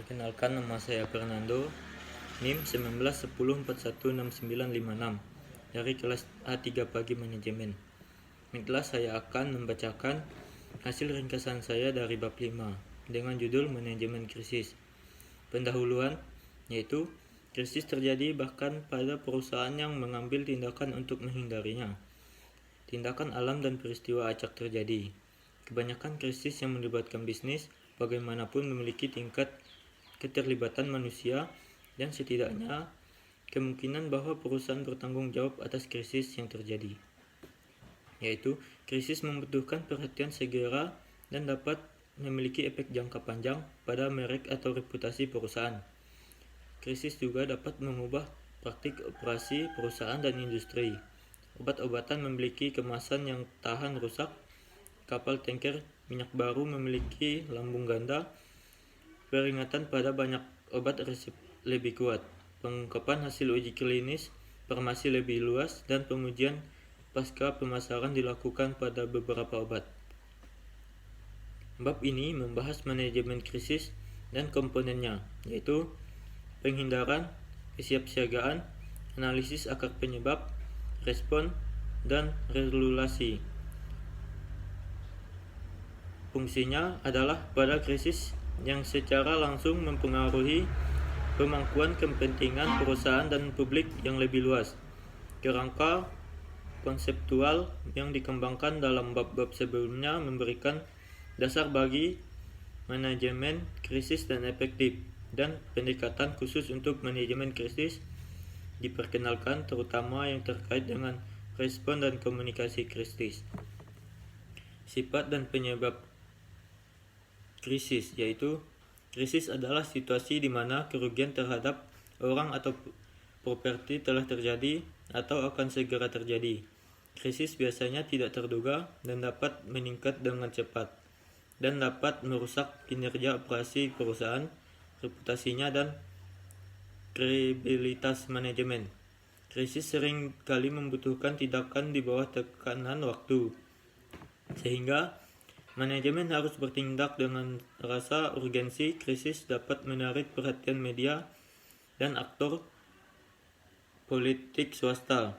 Perkenalkan, nama saya Fernando, NIM 1910416956 dari kelas A3 Pagi Manajemen. Baiklah, saya akan membacakan hasil ringkasan saya dari bab 5 dengan judul Manajemen Krisis. Pendahuluan, yaitu krisis terjadi bahkan pada perusahaan yang mengambil tindakan untuk menghindarinya. Tindakan alam dan peristiwa acak terjadi. Kebanyakan krisis yang melibatkan bisnis bagaimanapun memiliki tingkat keterlibatan manusia dan setidaknya kemungkinan bahwa perusahaan bertanggung jawab atas krisis yang terjadi. Yaitu, krisis membutuhkan perhatian segera dan dapat memiliki efek jangka panjang pada merek atau reputasi perusahaan. Krisis juga dapat mengubah praktik operasi perusahaan dan industri. Obat-obatan memiliki kemasan yang tahan rusak. Kapal tanker minyak baru memiliki lambung ganda. Peringatan pada banyak obat resep lebih kuat. Pengungkapan hasil uji klinis farmasi lebih luas dan pengujian pasca pemasaran dilakukan pada beberapa obat. Bab ini membahas manajemen krisis dan komponennya, yaitu penghindaran, kesiapsiagaan, analisis akar penyebab, respon, dan regulasi. Fungsinya adalah pada krisis yang secara langsung mempengaruhi pemangkuan kepentingan perusahaan dan publik yang lebih luas. Kerangka konseptual yang dikembangkan dalam bab-bab sebelumnya memberikan dasar bagi manajemen krisis dan efektif, dan pendekatan khusus untuk manajemen krisis diperkenalkan, terutama yang terkait dengan respon dan komunikasi krisis. Sifat dan penyebab krisis, yaitu krisis adalah situasi di mana kerugian terhadap orang atau properti telah terjadi atau akan segera terjadi. Krisis biasanya tidak terduga dan dapat meningkat dengan cepat dan dapat merusak kinerja operasi perusahaan, reputasinya, dan kredibilitas manajemen. Krisis sering kali membutuhkan tindakan di bawah tekanan waktu, sehingga manajemen harus bertindak dengan rasa urgensi. Krisis dapat menarik perhatian media dan aktor politik swasta.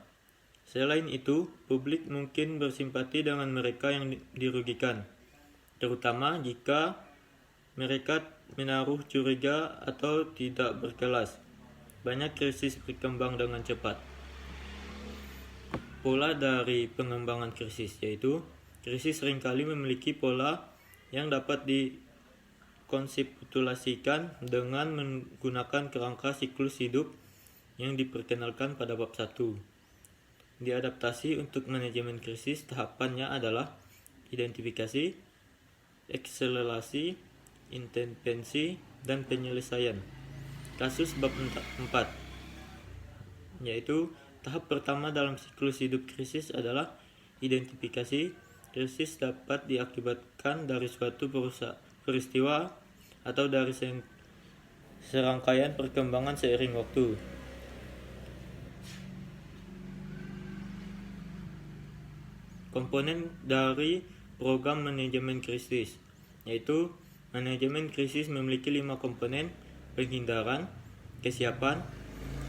Selain itu, publik mungkin bersimpati dengan mereka yang dirugikan, terutama jika mereka menaruh curiga atau tidak berkelas. Banyak krisis berkembang dengan cepat. Pola dari pengembangan krisis, yaitu krisis seringkali memiliki pola yang dapat dikonseptualisasikan dengan menggunakan kerangka siklus hidup yang diperkenalkan pada bab 1. Diadaptasi untuk manajemen krisis, tahapannya adalah identifikasi, akselerasi, intervensi, dan penyelesaian. Kasus bab 4, yaitu tahap pertama dalam siklus hidup krisis adalah identifikasi. Krisis dapat diakibatkan dari suatu peristiwa atau dari serangkaian perkembangan seiring waktu. Komponen dari program manajemen krisis, yaitu manajemen krisis memiliki 5 komponen: penghindaran, kesiapan,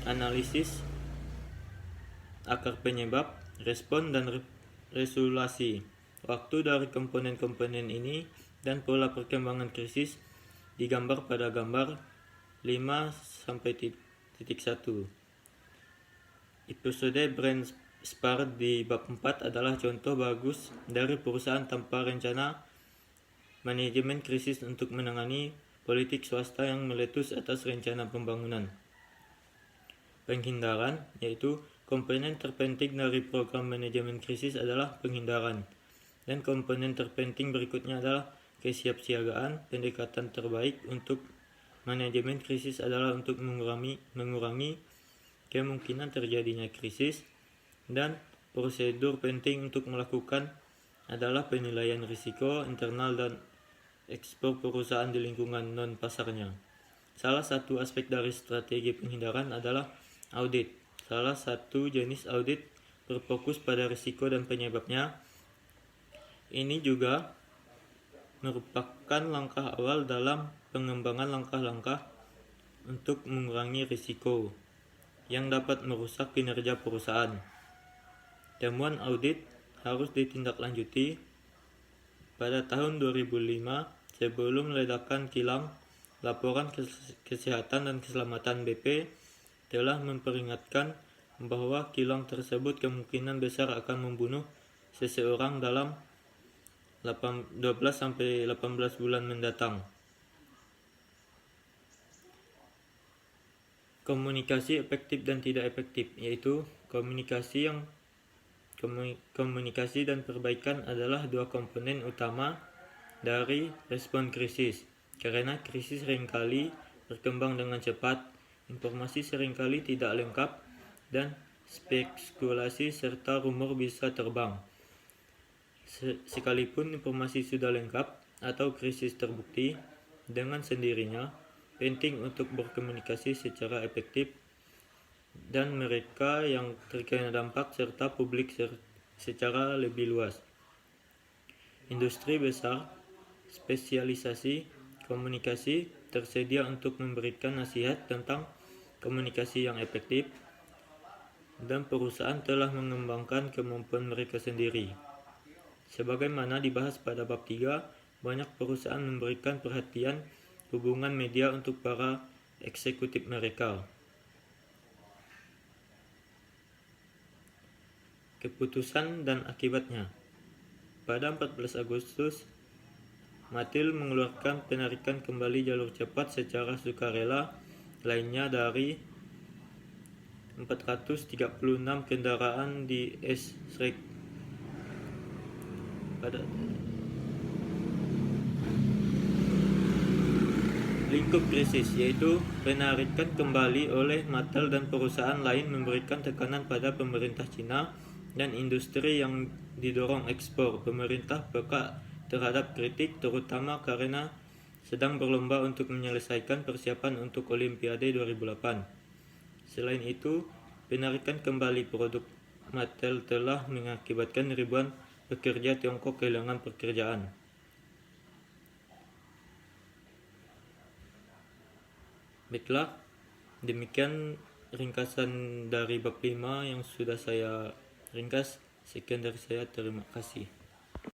analisis akar penyebab, respon, dan resolusi. Waktu dari komponen-komponen ini dan pola perkembangan krisis digambar pada gambar 5-1. Episode Brand Spar di bab 4 adalah contoh bagus dari perusahaan tanpa rencana manajemen krisis untuk menangani politik swasta yang meletus atas rencana pembangunan. Penghindaran, yaitu komponen terpenting dari program manajemen krisis adalah penghindaran, dan komponen terpenting berikutnya adalah kesiapsiagaan. Pendekatan terbaik untuk manajemen krisis adalah untuk mengurangi kemungkinan terjadinya krisis, dan prosedur penting untuk melakukan adalah penilaian risiko internal dan ekspor perusahaan di lingkungan non-pasarnya. Salah satu aspek dari strategi penghindaran adalah audit. Salah satu jenis audit berfokus pada risiko dan penyebabnya. Ini juga merupakan langkah awal dalam pengembangan langkah-langkah untuk mengurangi risiko yang dapat merusak kinerja perusahaan. Temuan audit harus ditindaklanjuti pada tahun 2005 sebelum ledakan kilang. Laporan Kesehatan dan Keselamatan BP telah memperingatkan bahwa kilang tersebut kemungkinan besar akan membunuh seseorang dalam 12-18 bulan mendatang. Komunikasi efektif dan tidak efektif, yaitu komunikasi dan perbaikan adalah dua komponen utama dari respon krisis. Karena krisis seringkali berkembang dengan cepat, informasi seringkali tidak lengkap, dan spekulasi serta rumor bisa terbang. Sekalipun informasi sudah lengkap atau krisis terbukti, dengan sendirinya penting untuk berkomunikasi secara efektif dan mereka yang terkena dampak serta publik secara lebih luas. Industri besar spesialisasi komunikasi tersedia untuk memberikan nasihat tentang komunikasi yang efektif, dan perusahaan telah mengembangkan kemampuan mereka sendiri. Sebagaimana dibahas pada bab 3, banyak perusahaan memberikan perhatian hubungan media untuk para eksekutif mereka. Keputusan dan akibatnya. Pada 14 Agustus, Matil mengeluarkan penarikan kembali jalur cepat secara sukarela lainnya dari 436 kendaraan di Esrek. Pada lingkup krisis, yaitu penarikan kembali oleh Mattel dan perusahaan lain memberikan tekanan pada pemerintah Cina dan industri yang didorong ekspor. Pemerintah peka terhadap kritik, terutama karena sedang berlomba untuk menyelesaikan persiapan untuk Olimpiade 2008. Selain itu, penarikan kembali produk Mattel telah mengakibatkan ribuan pekerja Tiongkok kehilangan pekerjaan. Baiklah, demikian ringkasan dari bab 5 yang sudah saya ringkas. Sekian dari saya, terima kasih.